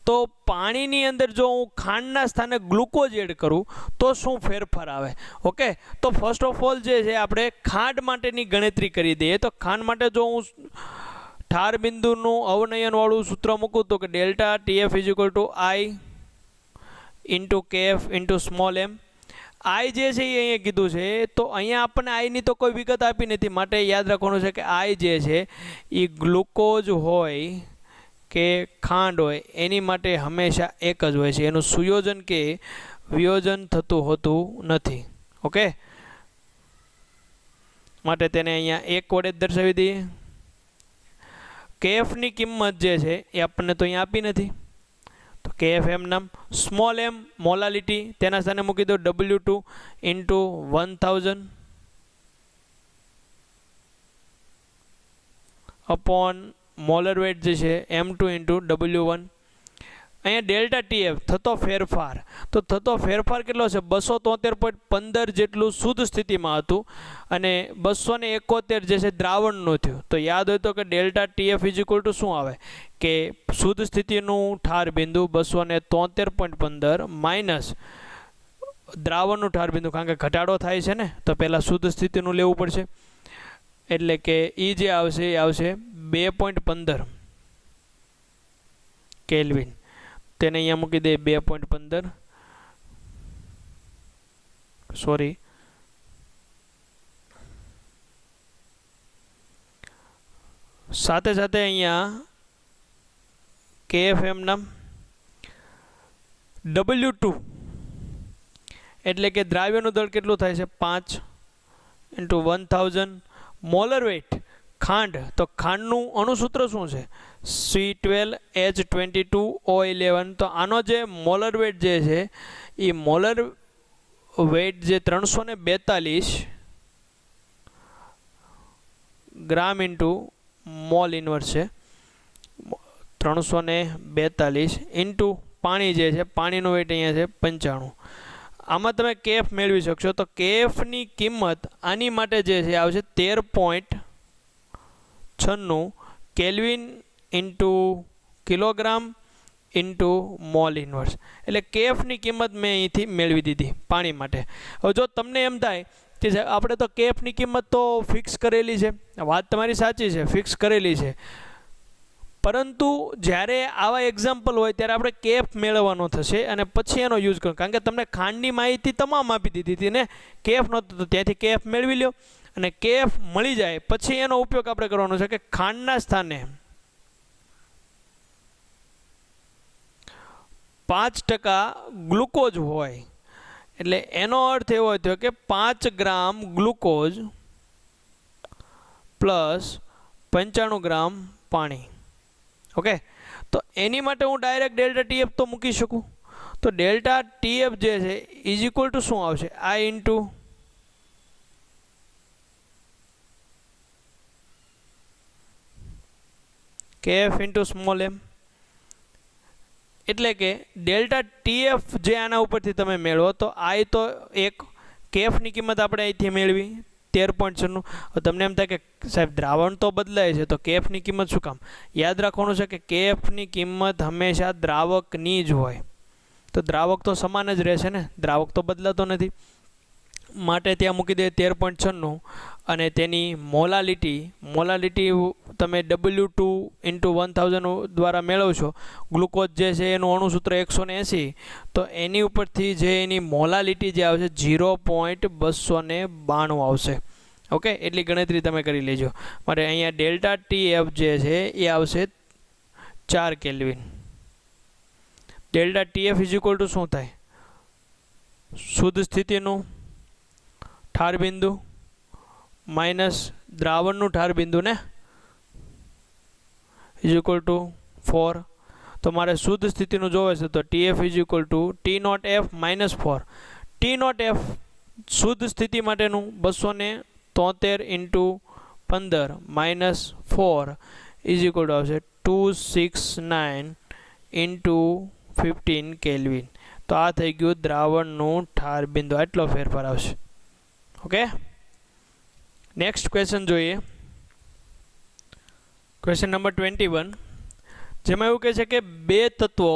તો પાણીની અંદર જો હું ખાંડના સ્થાને ગ્લુકોઝ એડ કરું તો શું ફેરફાર આવે. ઓકે, તો ફર્સ્ટ ઓફ ઓલ જે છે આપણે ખાંડ માટેની ગણતરી કરી દઈએ. તો ખાંડ માટે જો હું ઠાર બિંદુનું અવનયનવાળું સૂત્ર મૂકું તો કે delta TF is equal two I into KF into small m. I જે છે એ અહીંયા કીધું છે, તો અહીંયા આપણને આઈની તો કોઈ વિગત આપી નથી, માટે યાદ રાખવાનું છે કે I જે છે એ ગ્લુકોઝ હોય કે ખાંડ હોય એની માટે હંમેશા એક જ હોય છે, એનું સુયોજન કે વિયોજન થતું હોતું નથી. ઓકે, માટે તેને અહીંયા એક વડે જ દર્શાવી દઈએ. KFની કિંમત જે છે એ આપણને તો અહીંયા આપી નથી, તો KF એમ નામ, સ્મોલ m મોલાલિટી તેના સ્થાને મૂકી દો W2 into 1000 upon molar wet જે છે M2 ઇન્ટુ W1. અહીંયા ડેલ્ટા TF થતો ફેરફાર, તો થતો ફેરફાર કેટલો છે 273.15 જેટલું શુદ્ધ સ્થિતિમાં હતું અને 271 જે છે દ્રાવણનું થયું. તો યાદ હોય તો કે delta TF is equal to શું આવે કે શુદ્ધ સ્થિતિનું ઠાર બિંદુ 273.15 માઇનસ દ્રાવણનું ઠાર બિંદુ, કારણ કે ઘટાડો થાય છે ને તો પહેલાં શુદ્ધ સ્થિતિનું લેવું પડશે, એટલે કે એ જે આવશે એ આવશે 2.15 કેલ્વિન. તેને અહીંયા મૂકી દે 2.15, સોરી સાથે સાથે અહીંયા KF એમ નામ, W2 એટલે કે દ્રાવ્યનું દળ કેટલું થાય છે 5 ઇન્ટુ 1000. મોલર વેટ ખાંડ, તો ખાંડનું અણુસૂત્ર શું છે C12H22O11. તો આનો જે મોલર વેટ જે છે એ મોલર વેટ જે 342 ગ્રામ ઇન્ટુ મોલ ઇન્વર્સ છે, 342 ઇન્ટુ પાણી જે છે, પાણીનું વેટ અહીંયા છે 95. આમાં તમે KF મેળવી શકશો. તો KFની કિંમત આની માટે જે છે આવશે 13.96 kelvin into kilogram into mole inverse. એટલે KFની કિંમત મેં અહીંથી મેળવી દીધી પાણી માટે. હવે જો તમને એમ થાય કે આપણે તો KFની કિંમત તો ફિક્સ કરેલી છે, વાત તમારી સાચી છે, ફિક્સ કરેલી છે, પરંતુ જ્યારે આવા એક્ઝામ્પલ હોય ત્યારે આપણે KF મેળવવાનો થશે અને પછી એનો યુઝ કરો, કારણ કે તમને ખાંડની માહિતી તમામ આપી દીધી હતી ને, KF નહોતો તો ત્યાંથી KF મેળવી લો અને KF મળી જાય પછી એનો ઉપયોગ આપણે કરવાનો છે કે ખાંડના સ્થાને 5% ગ્લુકોઝ હોય, એટલે એનો અર્થ એવો થયો કે 5 ગ્રામ ગ્લુકોઝ પ્લસ 95 ગ્રામ પાણી. ઓકે, તો એની માટે હું ડાયરેક્ટ ડેલ્ટા TF તો મૂકી શકું. તો ડેલ્ટા TF જે છે ઇઝ ઇક્વલ ટુ શું આવશે I into KF into small m. એટલે કે ડેલ્ટા TF જે આના ઉપરથી તમે મેળવો તો I તો એક, KFની કિંમત આપણે અહીંથી મેળવી 13.96. તમને એમ થાય કે સાહેબ દ્રાવણ તો બદલાય છે તો KFની કિંમત શું કામ? યાદ રાખવાનું છે કે KFની કિંમત હંમેશા દ્રાવકની જ હોય. તો દ્રાવક તો સમાન જ રહેશે ને, દ્રાવક તો બદલાતો નથી, માટે ત્યાં મૂકી દે 13.96 અને તેની મોલાલિટી તમે W2 ઇન્ટુ 1000 દ્વારા મેળવશો. ગ્લુકોઝ જે છે એનું અણુસૂત્ર 180, તો એની ઉપરથી જે એની મોલાલિટી જે આવશે 0.292 આવશે. ઓકે, એટલી ગણતરી તમે કરી લેજો. માટે અહીંયા ડેલ્ટા TF જે છે એ આવશે 4 kelvin. Delta TF is equal to શું થાય? શુદ્ધ સ્થિતિનું ઠાર બિંદુ માઇનસ દ્રાવણનું ઠાર બિંદુ ને ઇઝ ઇક્વલ ટુ 4. તો મારે શુદ્ધ સ્થિતિનું જોવે છે તો TF is equal two T0F minus 4. T0F શુદ્ધ સ્થિતિ માટેનું 273 into 15 minus 4 is equal two આવશે 269 ઇન્ટુ 15 કેલ્વિન. તો આ થઈ ગયું દ્રાવણનું ઠાર બિંદુ, આટલો ફેરફાર આવશે. ઓકે, નેક્સ્ટ ક્વેશ્ચન જોઈએ. ક્વેશ્ચન નંબર 21, જેમાં એવું કહે છે કે બે તત્વો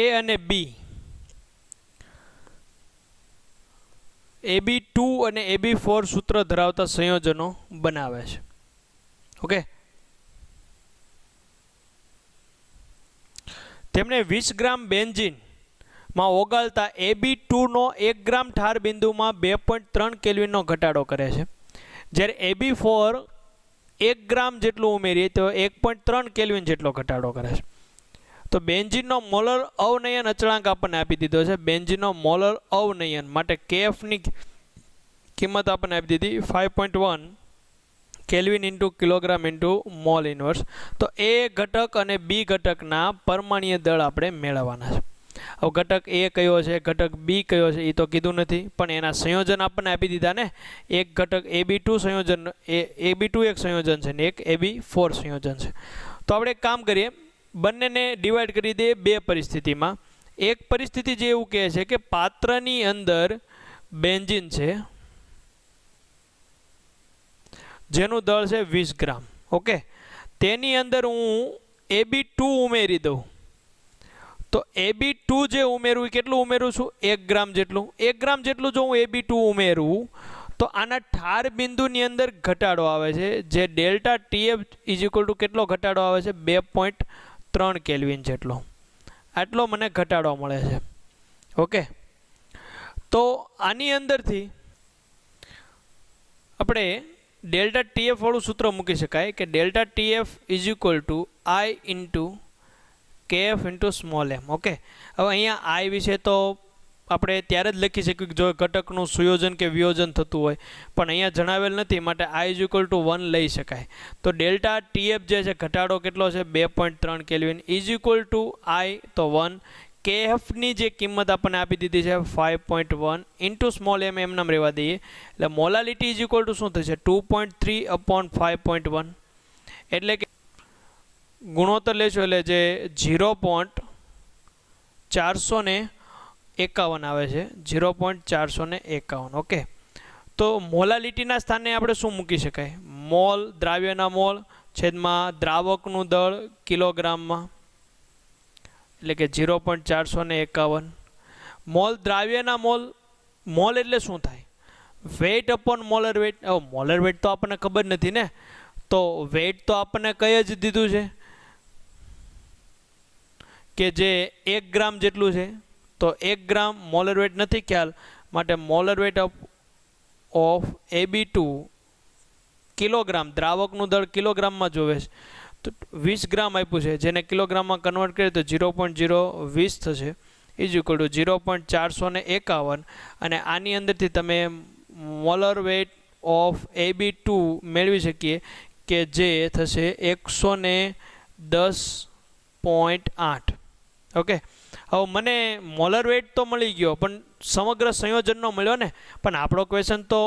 એ અને બી, AB2 અને AB4 સૂત્ર ધરાવતા સંયોજનો બનાવે છે. ઓકે, તેમણે 20 ગ્રામ બેન્ઝીનમાં ઓગાળતા AB2 નો 1 ગ્રામ ઠાર બિંદુમાં 2.3 કેલ્વિનનો ઘટાડો કરે છે, જ્યારે AB4 1 ગ્રામ જેટલું ઉમેરીએ તો 1.3 કેલ્વિન જેટલો ઘટાડો કરે છે. તો બેન્ઝીનનો મોલર અવનયન અચળાંક આપણને આપી દીધો છે. બેન્ઝીનનો મોલર અવનયન માટે KFની કિંમત આપણને આપી દીધી 5.1 kelvin into kilogram into mall inverse. તો એ ઘટક અને બી ઘટકના પરમાણ્વીય દળ આપણે મેળવવાના છે. હવે ઘટક એ કયો છે, ઘટક બી કયો છે એ તો કીધું નથી, પણ એના સંયોજન આપણને આપી દીધા ને. એક ઘટક AB2 સંયોજન, AB2 એક સંયોજન છે ને એક AB4 સંયોજન છે. તો આપણે એક કામ કરીએ, બંનેને ડિવાઈડ કરી દઈએ બે પરિસ્થિતિમાં. એક પરિસ્થિતિ જે એવું કહે છે કે પાત્રની અંદર બેન્ઝીન છે જેનું દળ છે 20 ગ્રામ. ઓકે, તેની અંદર હું AB2 ઉમેરી દઉં. તો AB2 જે ઉમેરું એ કેટલું ઉમેરું છું? 1 ગ્રામ જેટલું. 1 ગ્રામ જેટલું જો હું AB2 ઉમેરું તો આના ઠાર બિંદુની અંદર ઘટાડો આવે છે, જે delta TF is equal two કેટલો ઘટાડો આવે છે? 2.3 કેલ્વિન જેટલો. આટલો મને ઘટાડો મળે છે. ઓકે, તો આની અંદરથી આપણે ડેલ્ટા TF વાળું સૂત્ર મૂકી શકાય કે delta TF is equal two I into KF into small m. Okay, હવે અહીંયા I વિશે તો આપણે ત્યારે જ લખી શકીએ જો ઘટકનું સુયોજન કે વિયોજન થતું હોય, પણ અહીંયા જણાવેલ નથી, માટે I ઇઝ ઇક્વલ ટુ 1 લઈ શકાય. તો ડેલ્ટા TF જે છે ઘટાડો કેટલો છે? 2.3 kelvin is equal two I તો 1. KFની જે કિંમત આપણને આપી દીધી છે 5.1 ઇન્ટુ સ્મોલ m, એમ નામ રહેવા દઈએ. એટલે મોલાલિટી ઇઝ ઇક્વલ ટુ શું થશે? 2.3 અપોન 5.1, એટલે કે ગુણોત્તર લેશો એટલે જે 0.451 આવે છે, 0.451. ઓકે, તો મોલાલિટીના સ્થાને આપણે શું મૂકી શકાય? મોલ, દ્રાવ્યના મોલ છેદમાં દ્રાવકનું દળ કિલોગ્રામમાં, એટલે કે 0.451. મોલ દ્રાવ્યના મોલ, મોલ એટલે શું થાય? Weight upon molar weight. હવે મોલર વેઇટ તો આપણને ખબર નથી ને, તો વેઇટ તો આપણને કઈ જ દીધું છે કે જે 1 ગ્રામ જેટલું છે. તો 1 ગ્રામ મોલર વેઇટ નથી ખ્યાલ, માટે molar weight of AB2 kilogram, દ્રાવકનું દળ કિલોગ્રામમાં જોવે છે, તો 20 ગ્રામ આપ્યું છે, જેને કિલોગ્રામમાં કન્વર્ટ કરીએ તો 0.020 થશે, ઇઝ ઇક્વલ ટુ 0.451. અને આની અંદરથી તમે મોલર વેઇટ ઓફ AB2 મેળવી શકીએ કે જે થશે 110.8. ઓકે, હવે મને મોલર વેઇટ તો મળી ગયો, પણ સમગ્ર સંયોજનનો મળ્યો ને. પણ આપણો ક્વેશ્ચન તો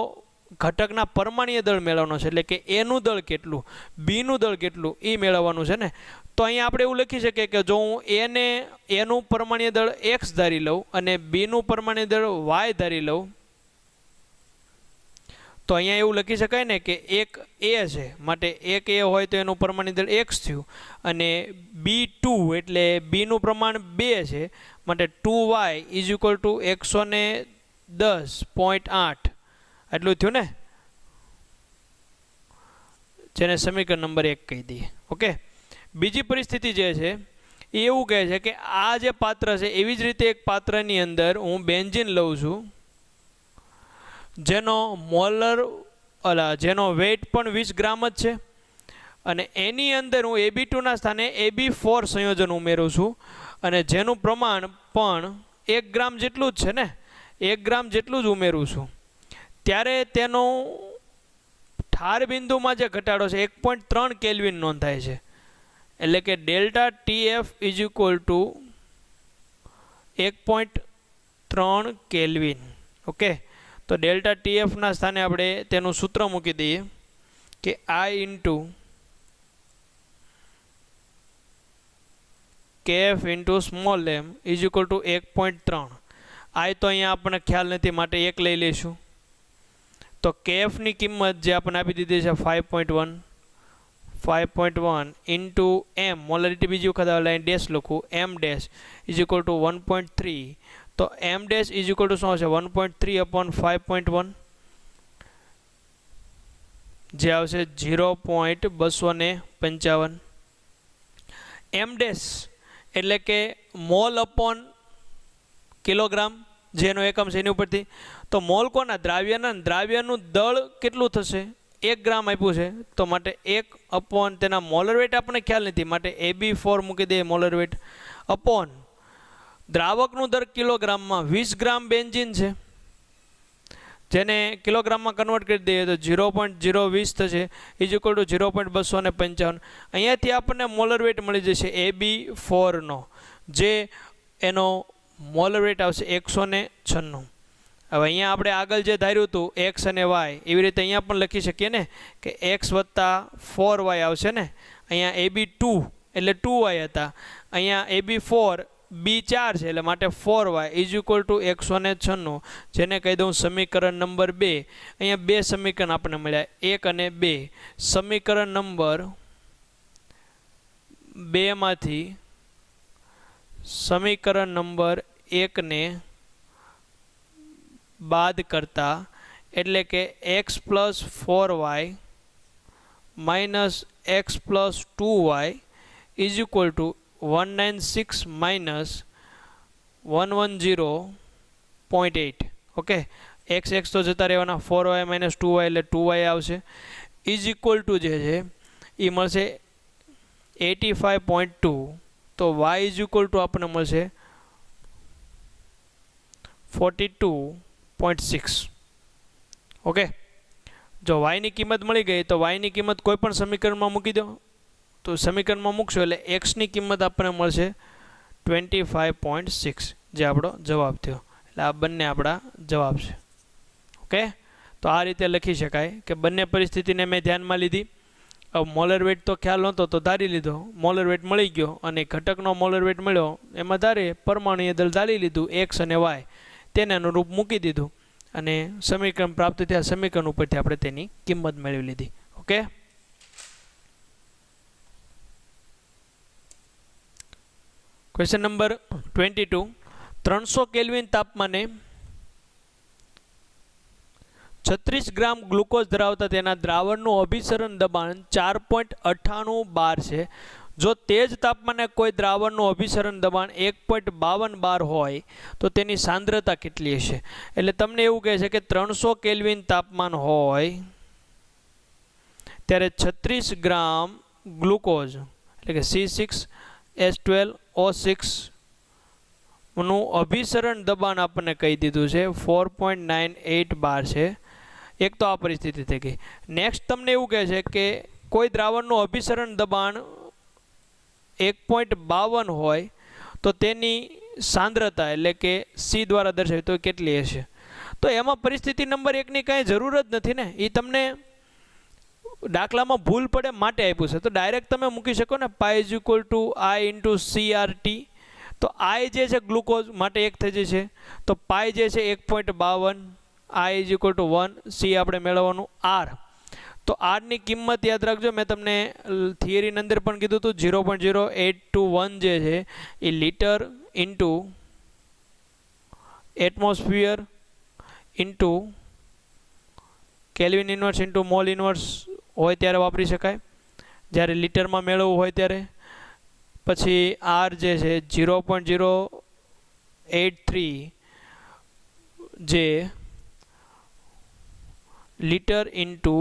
ઘટકના પરમાણ્વીય દળ મેળવવાનો છે, એટલે કે એનું દળ કેટલું, બીનું દળ કેટલું એ મેળવવાનું છે ને. તો અહીંયા આપણે એવું લખી શકીએ કે જો હું એનું પરમાણ્વીય દળ x ધારી લઉં અને બીનું પરમાણ્વીય દળ y ધારી લઉં, તો અહીંયા એવું લખી શકાય ને કે એક A છે, માટે એક A હોય તો એનું પરમાણ્વીય દળ x થયું, અને B2 એટલે બીનું પ્રમાણ 2 છે, માટે 2y ઇઝ ઇક્વલ ટુ 110.8 એટલું થયું ને, જેને સમીકરણ નંબર 1 કહી દઈએ. ઓકે, બીજી પરિસ્થિતિ જે છે એ એવું કહે છે કે આ જે પાત્ર છે એવી જ રીતે એક પાત્રની અંદર હું બેન્ઝીન લઉં છું, જેનો વેઇટ પણ 20 ગ્રામ જ છે, અને એની અંદર હું AB2 ના સ્થાને AB4 સંયોજન ઉમેરું છું, અને જેનું પ્રમાણ પણ 1 ગ્રામ જેટલું જ છે ને, 1 ગ્રામ જેટલું જ ઉમેરું છું. ત્યારે તેનો ઠાર બિંદુમાં જે ઘટાડો છે 1.3 કેલ્વિન નોંધાય છે, એટલે કે delta TF is equal two 1.3 kelvin. Okay, તો ડેલ્ટા TF ના સ્થાને આપણે તેનું સૂત્ર મૂકી દઈએ કે I into KF into small m is equal two 1.3. I તો અહીંયા આપણને ખ્યાલ નથી, માટે 1 લઈ લઈશું. તો કેએફની કિંમત જે આપણને આપી દીધી છે 5.1 ઇન્ટુ એમ, મોલારિટી બીજી વખત લાઈન ડેશ લખું, એમ ડેશ ઇઝ ઇક્વલ ટુ 1.3. તો એમ ડેશ ઇઝ ઇક્વલ ટુ શું આવશે 1.3 અપોન 5.1 જે આવશે 0.255. એમ ડેશ એટલે કે મોલ અપોન કિલોગ્રામ જેનો એકમ છે એની ઉપરથી. તો મોલ કોના? દ્રાવ્યના. દ્રાવ્યનું દળ કેટલું થશે? 1 ગ્રામ આપ્યું છે તો માટે 1 અપોન તેના મોલર વેટ આપણને ખ્યાલ નથી માટે AB4 મૂકી દઈએ મોલર વેટ અપોન દ્રાવકનું દર કિલોગ્રામમાં 20 ગ્રામ બેન્ઝીન છે જેને કિલોગ્રામમાં કન્વર્ટ કરી દઈએ તો 0.020 થશે ઇઝ ઇક્વલ ટુ 0.255. અહીંયાથી આપણને મોલર વેટ મળી જશે AB4 નો જે એનો મોલર વેટ આવશે 196. હવે અહીંયા આપણે આગળ જે ધાર્યું હતું x અને y એવી રીતે અહીંયા પણ લખી શકીએ ને કે x વત્તા 4y આવશે ને. અહીંયા AB2 એટલે 2y હતા, અહીંયા AB4 B4 છે એટલે માટે 4y ઇઝ ઇક્વલ ટુ 196 જેને કહી દઉં સમીકરણ નંબર 2. અહીંયા બે સમીકરણ આપણને મળ્યા 1 અને 2. સમીકરણ નંબર 2 માંથી સમીકરણ નંબર 1 ને બાદ કરતા એટલે કે x plus 4y minus x plus 2y is equal two 196 minus 110.8. Okay, x તો જતા રહેવાના, 4y માઇનસ 2y એટલે 2y આવશે ઇઝ ઇક્વલ ટુ જે છે એ મળશે 85.2. તો y ઇઝ ઇક્વલ ટુ આપણને મળશે 42.6. ઓકે, જો y ની કિંમત મળી ગઈ તો y ની કિંમત કોઈ પણ સમીકરણમાં મૂકી દો. તો સમીકરણમાં મૂકશો એટલે x ની કિંમત આપણને મળશે 25.6 જે આપણો જવાબ થયો. એટલે આ બંને આપણા જવાબ છે. ઓકે, તો આ રીતે લખી શકાય કે બંને પરિસ્થિતિને મેં ધ્યાનમાં લીધી. હવે મોલર વેટ તો ખ્યાલ નહોતો તો ધારી લીધો, મોલર વેટ મળી ગયો અને ઘટકનો મોલર વેટ મળ્યો એમાં ધારે પરમાણુએ દળ ધારી લીધું x અને y તેને અનુરૂપ મૂકી દીધું અને સમીકરણ પ્રાપ્ત થયા. સમીકરણ ઉપરથી આપણે તેની કિંમત મેળવી લીધી. Okay, question number 22. 300 કેલ્વિન તાપમાને 36 ગ્રામ ગ્લુકોઝ ધરાવતા તેના દ્રાવણનું અભિસરણ દબાણ 4.98 બાર છે. જો તે જ તાપમાને કોઈ દ્રાવણનું અભિસરણ દબાણ 1.52 બાર હોય તો તેની સાંદ્રતા કેટલી હશે? એટલે તમને એવું કહે છે કે 300 કેલ્વિન તાપમાન હોય ત્યારે 36 ગ્રામ ગ્લુકોઝ એટલે કે C6H12O6 નું અભિસરણ દબાણ આપણને કહી દીધું છે 4.98 બાર છે. એક તો આ પરિસ્થિતિ થઈ ગઈ. નેક્સ્ટ તમને એવું કહે છે કે કોઈ દ્રાવણનું અભિસરણ દબાણ 1.52 હોય તો તેની સાંદ્રતા એટલે કે C દ્વારા દર્શાવી તો કેટલી હશે? તો એમાં પરિસ્થિતિ નંબર 1 ની કાંઈ જરૂર જ નથી ને, એ તમને દાખલામાં ભૂલ પડે માટે આપ્યું છે. તો ડાયરેક્ટ તમે મૂકી શકો ને પાઈ is equal two I into CRT. તો I જે છે ગ્લુકોઝ માટે 1 થઈ જશે તો પાઈ જે છે 1.52, I is equal to 1, C આપણે મેળવવાનું R. તો R ની કિંમત યાદ રાખજો, મેં તમને થિયરીની અંદર પણ કીધું હતું 0.0821 જે છે એ litre into atmosphere into kelvin inverse into mole inverse હોય ત્યારે વાપરી શકાય, જ્યારે લીટરમાં મેળવવું હોય ત્યારે. પછી R જે છે 0.083 જે લીટર ઇન્ટુ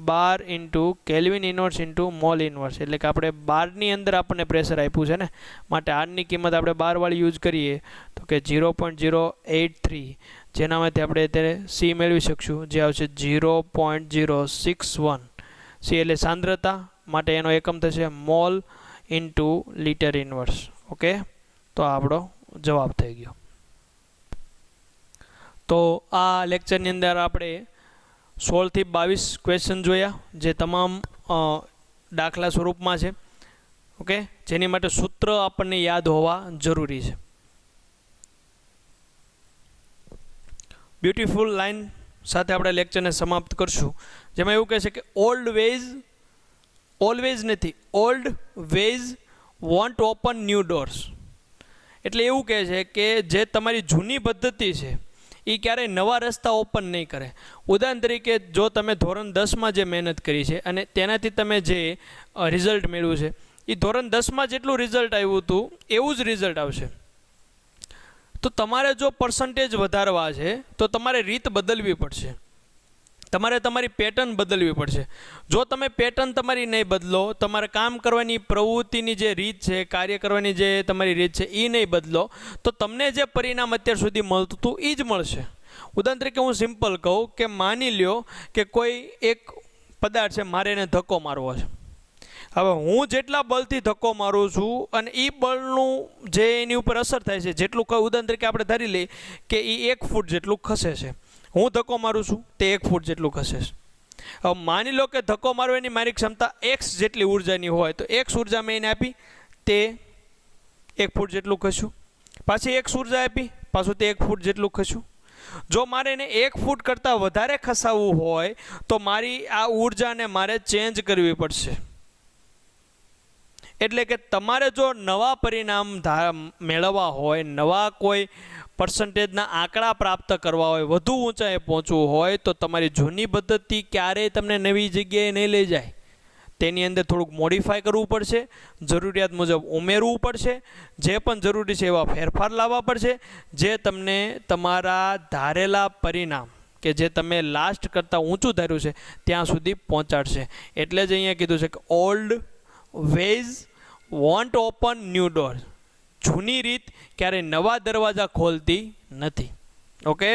બાર into kelvin inverse into mole inverse એટલે કે આપણે બારની અંદર આપણને પ્રેશર આપ્યું છે ને માટે આરની કિંમત આપણે બારવાળી યુઝ કરીએ તો કે 0.083 જેનામાંથી આપણે અત્યારે C મેળવી શકશું જે આવશે 0.061. C એટલે સાંદ્રતા માટે એનો એકમ થશે mall into litre inverse. Okay, તો આપણો જવાબ થઈ ગયો. તો આ લેક્ચરની અંદર આપણે 16 થી 22 ક્વેશ્ચન જોયા જે તમામ દાખલા સ્વરૂપમાં છે. ઓકે, જેની માટે સૂત્ર આપણને યાદ હોવા જરૂરી છે. બ્યુટીફુલ લાઇન સાથે આપણે લેક્ચરને સમાપ્ત કરશું, જેમાં એવું કહે છે કે ઓલવેઝ નથી, old ways won't open new doors. એટલે એવું કહે છે કે જે તમારી જૂની પદ્ધતિ છે એ ક્યારેય નવા રસ્તા ઓપન નહીં કરે. ઉદાહરણ તરીકે જો તમે ધોરણ 10માં જે મહેનત કરી છે અને તેનાથી તમે જે રિઝલ્ટ મેળવ્યું છે એ ધોરણ 10માં જેટલું રિઝલ્ટ આવ્યું હતું એવું જ રિઝલ્ટ આવશે. તો તમારે જો પર્સન્ટેજ વધારવા છે તો તમારે રીત બદલવી પડશે, તમારે તમારી પેટર્ન બદલવી પડશે. જો તમે પેટર્ન તમારી નહીં બદલો, તમારે કામ કરવાની પ્રવૃત્તિની જે રીત છે, કાર્ય કરવાની જે તમારી રીત છે એ નહીં બદલો, તો તમને જે પરિણામ અત્યાર સુધી મળતું હતું એ જ મળશે. ઉદાહરણ તરીકે હું સિમ્પલ કહું કે માની લ્યો કે કોઈ એક પદાર્થ છે, મારે એને ધક્કો મારવો છે. હવે હું જેટલા બળથી ધક્કો મારું છું અને એ બળનું જે એની ઉપર અસર થાય છે, જેટલું ઉદાહરણ તરીકે આપણે ધારી લઈએ કે એ 1 ફૂટ જેટલું ખસે છે, હું ધક્કો મારું છું તે 1 ફૂટ જેટલું ખસે છે. હવે માની લો કે ધક્કો મારવાની મારી ક્ષમતા x જેટલી ઉર્જાની હોય તો x ઉર્જા મેં એને આપી, તે 1 ફૂટ જેટલું ખસ્યું. પાછી x ઉર્જા આપી, પાછું તે 1 ફૂટ જેટલું ખસ્યું. જો મારે એને 1 ફૂટ કરતાં વધારે ખસાવવું હોય તો મારી આ ઉર્જાને મારે ચેન્જ કરવી પડશે. એટલે કે તમારે જો નવા પરિણામ મેળવવા હોય, નવા કોઈ પર્સન્ટેજના આંકડા પ્રાપ્ત કરવા હોય, વધુ ઊંચાઈએ પહોંચવું હોય તો તમારી જૂની પદ્ધતિ ક્યારેય તમને નવી જગ્યાએ નહીં લઈ જાય. તેની અંદર થોડુંક મોડિફાય કરવું પડશે, જરૂરિયાત મુજબ ઉમેરવું પડશે, જે પણ જરૂરી છે એવા ફેરફાર લાવવા પડશે, જે તમને તમારા ધારેલા પરિણામ કે જે તમે લાસ્ટ કરતાં ઊંચું ધાર્યું છે ત્યાં સુધી પહોંચાડશે. એટલે જ અહીંયા કીધું છે કે old ways won't open new door. જૂની રીત ક્યારેય નવા દરવાજા ખોલતી નથી. ઓકે.